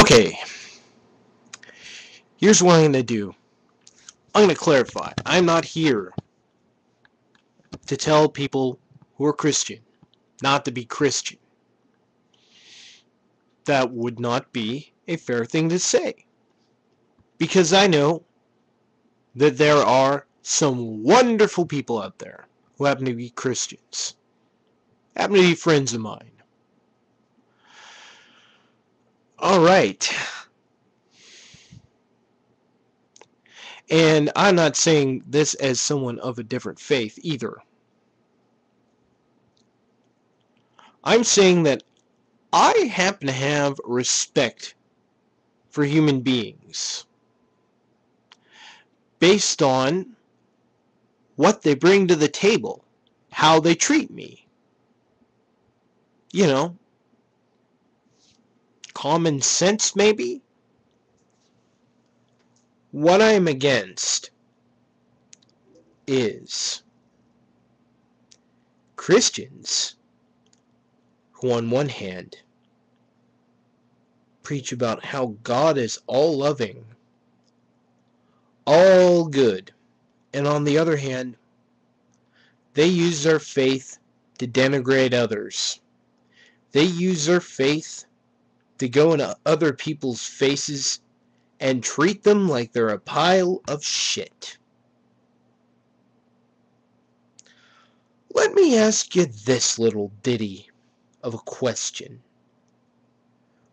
Okay, here's what I'm going to do. I'm going to clarify. I'm not here to tell people who are Christian not to be Christian. That would not be a fair thing to say. Because I know that there are some wonderful people out there who happen to be Christians. Happen to be friends of mine. Alright. And I'm not saying this as someone of a different faith either. I'm saying that I happen to have respect for human beings based on what they bring to the table, how they treat me. You know, common sense maybe? What I am against is Christians who on one hand preach about how God is all loving, all good, and on the other hand they use their faith to denigrate others. They use their faith to go into other people's faces and treat them like they're a pile of shit. Let me ask you this little ditty of a question.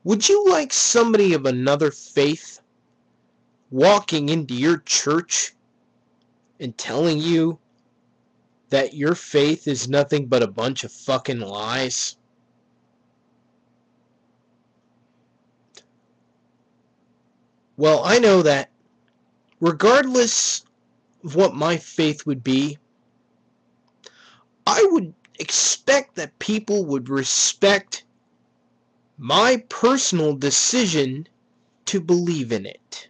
Would you like somebody of another faith walking into your church and telling you that your faith is nothing but a bunch of fucking lies? Well, I know that regardless of what my faith would be, I would expect that people would respect my personal decision to believe in it.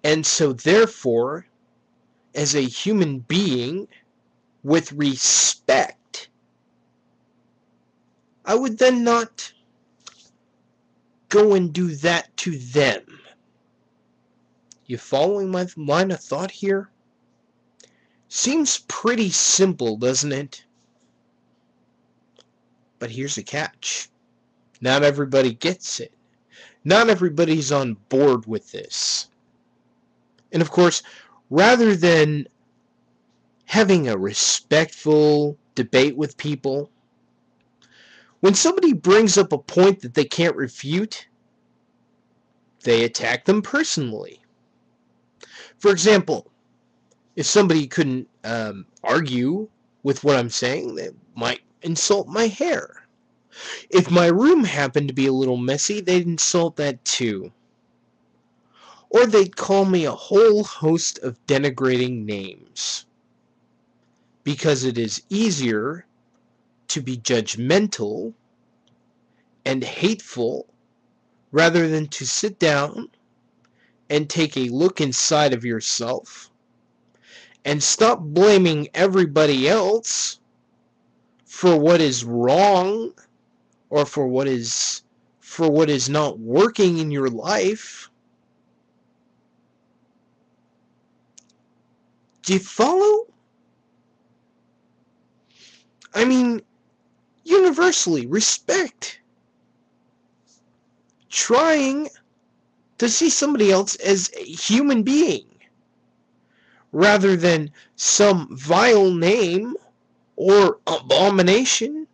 And so therefore, as a human being with respect, I would then not go and do that to them. You following my line of thought here? Seems pretty simple, doesn't it? But here's the catch. Not everybody gets it. Not everybody's on board with this. And of course, rather than having a respectful debate with people, when somebody brings up a point that they can't refute, they attack them personally. For example, if somebody couldn't argue with what I'm saying, they might insult my hair. If my room happened to be a little messy, they'd insult that too. Or they'd call me a whole host of denigrating names. Because it is easier to be judgmental and hateful rather than to sit down and take a look inside of yourself and stop blaming everybody else for what is wrong or for what is not working in your life. Do you follow? I mean, universally, respect. Trying to see somebody else as a human being rather than some vile name or abomination.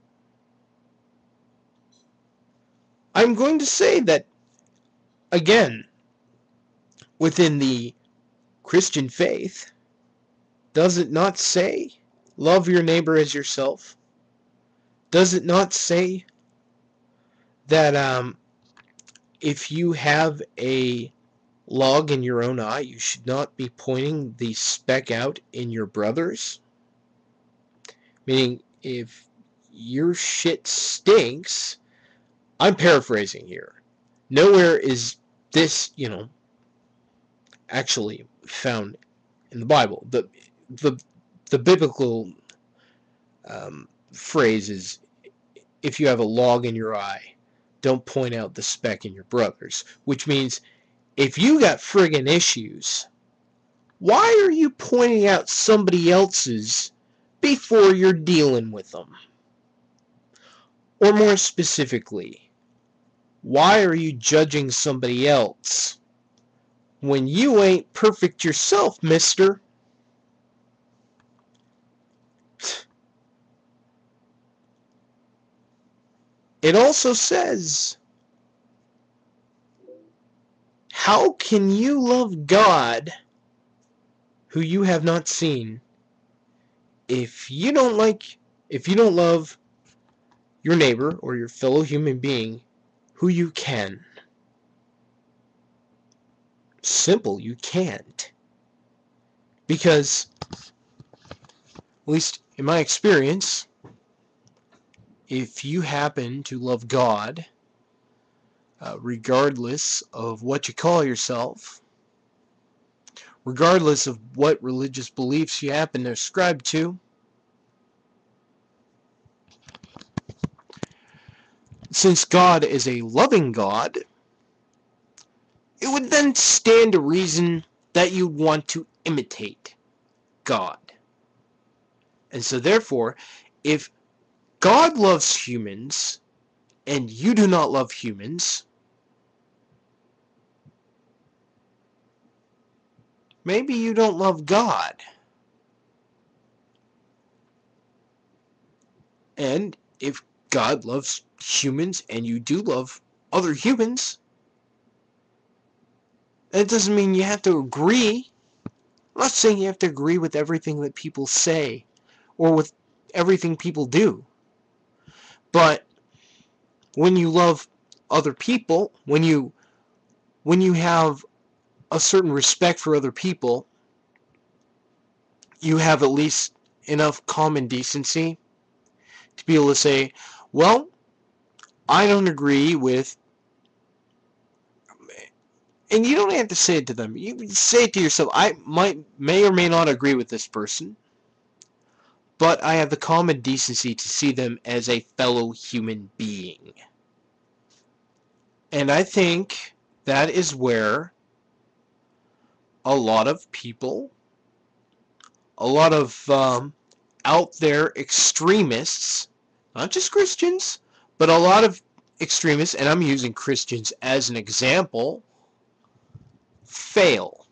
I'm going to say that, again, within the Christian faith, does it not say, love your neighbor as yourself? Does it not say that if you have a log in your own eye, you should not be pointing the speck out in your brother's? Meaning, if your shit stinks, I'm paraphrasing here. Nowhere is this, actually found in the Bible. The biblical phrase is, if you have a log in your eye, don't point out the speck in your brother's. Which means, if you got friggin' issues, why are you pointing out somebody else's before you're dealing with them? Or more specifically, why are you judging somebody else when you ain't perfect yourself, mister? It also says, how can you love God who you have not seen if you don't love your neighbor or your fellow human being who you can? Simple, you can't. Because, at least in my experience, if you happen to love God, regardless of what you call yourself, regardless of what religious beliefs you happen to ascribe to, since God is a loving God, it would then stand to reason that you'd want to imitate God. And so therefore, if God loves humans and you do not love humans, maybe you don't love God. And if God loves humans and you do love other humans, that doesn't mean you have to agree. I'm not saying you have to agree with everything that people say or with everything people do. But when you love other people, when you have a certain respect for other people, you have at least enough common decency to be able to say, well, I don't agree with, and you don't have to say it to them. You say it to yourself. I may or may not agree with this person, but I have the common decency to see them as a fellow human being. And I think that is where a lot of people, a lot of out there extremists, not just Christians, but a lot of extremists, and I'm using Christians as an example, fail.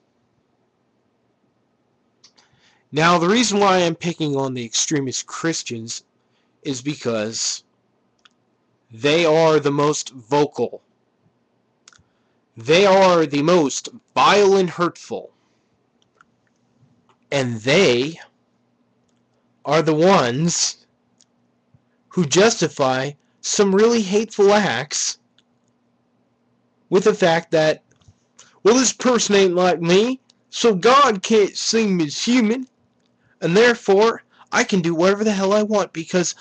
Now, the reason why I'm picking on the extremist Christians is because they are the most vocal. They are the most vile and hurtful. And they are the ones who justify some really hateful acts with the fact that, well, this person ain't like me, so God can't see me as human, and therefore I can do whatever the hell I want because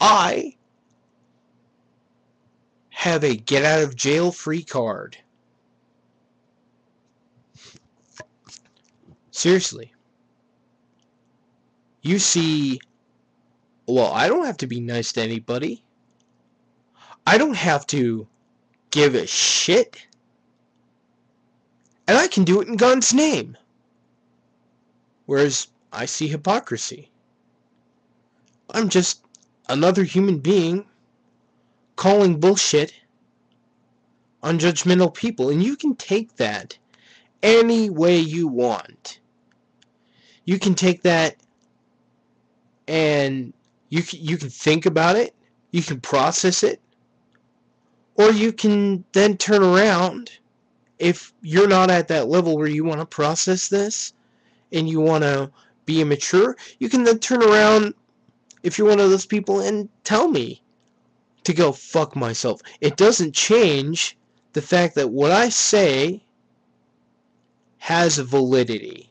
I have a get out of jail free card. Seriously. You see, well, I don't have to be nice to anybody. I don't have to give a shit. And I can do it in God's name. Whereas I see hypocrisy. I'm just another human being calling bullshit on judgmental people. And you can take that any way you want. You can take that and you can think about it. You can process it. Or you can then turn around, if you're not at that level where you want to process this and you want to be immature, you can then turn around, if you're one of those people, and tell me to go fuck myself. It doesn't change the fact that what I say has validity.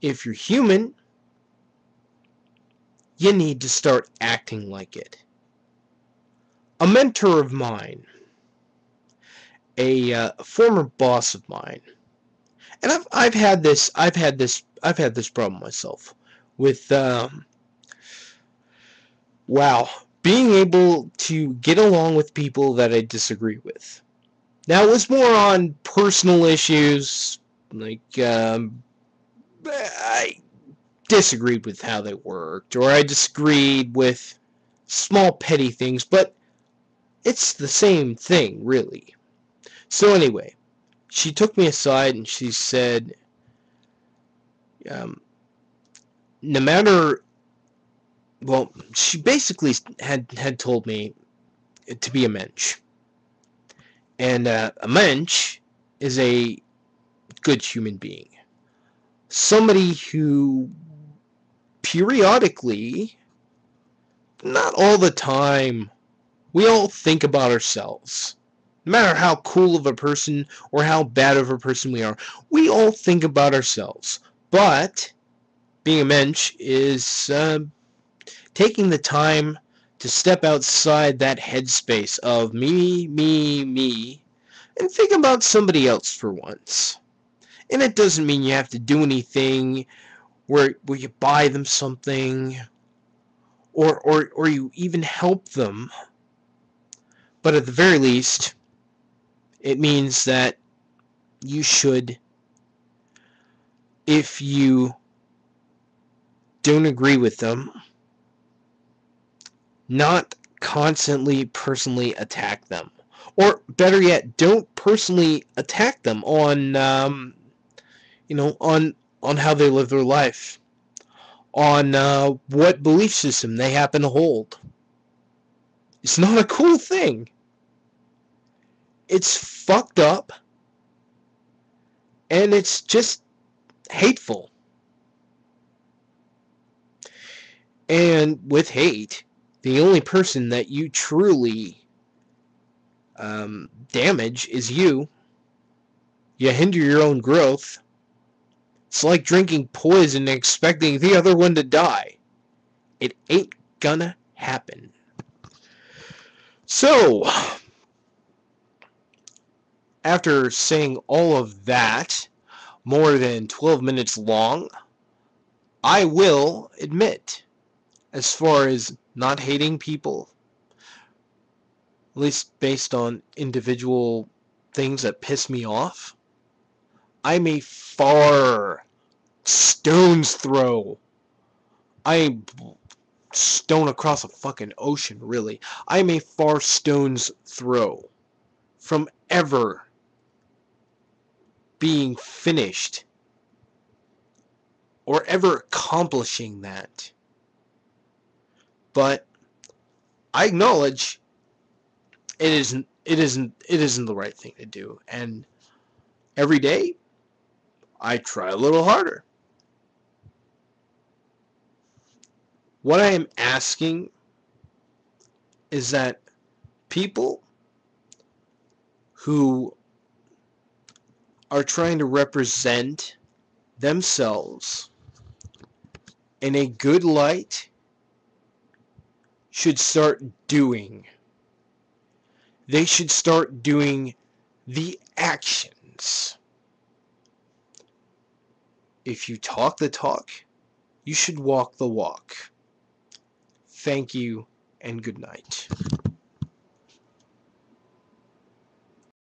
If you're human, you need to start acting like it. A mentor of mine, a former boss of mine, and I've had this problem myself with wow, being able to get along with people that I disagree with. Now, it was more on personal issues, like I disagreed with how they worked, or I disagreed with small petty things, but it's the same thing, really. So anyway, she took me aside and she said, um, no matter, well, she basically had told me to be a mensch. And a mensch is a good human being. Somebody who periodically, not all the time, we all think about ourselves. No matter how cool of a person or how bad of a person we all think about ourselves. But being a mensch is taking the time to step outside that headspace of me, me, me, and think about somebody else for once. And it doesn't mean you have to do anything where you buy them something or you even help them. But at the very least, it means that you should, if you don't agree with them, not constantly personally attack them. Or better yet, don't personally attack them on, on how they live their life, on what belief system they happen to hold. It's not a cool thing. It's fucked up, and it's just hateful. And with hate, the only person that you truly damage is you. You hinder your own growth. It's like drinking poison and expecting the other one to die. It ain't gonna happen. So, after saying all of that, more than 12 minutes long, I will admit, as far as not hating people, at least based on individual things that piss me off, I'm a far stone's throw. I'm stone across a fucking ocean, really. I'm a far stone's throw from ever being finished or ever accomplishing that. But I acknowledge it isn't the right thing to do, and every day I try a little harder. What I am asking is that people who are trying to represent themselves in a good light should start doing. They should start doing the actions. If you talk the talk, you should walk the walk. Thank you and good night.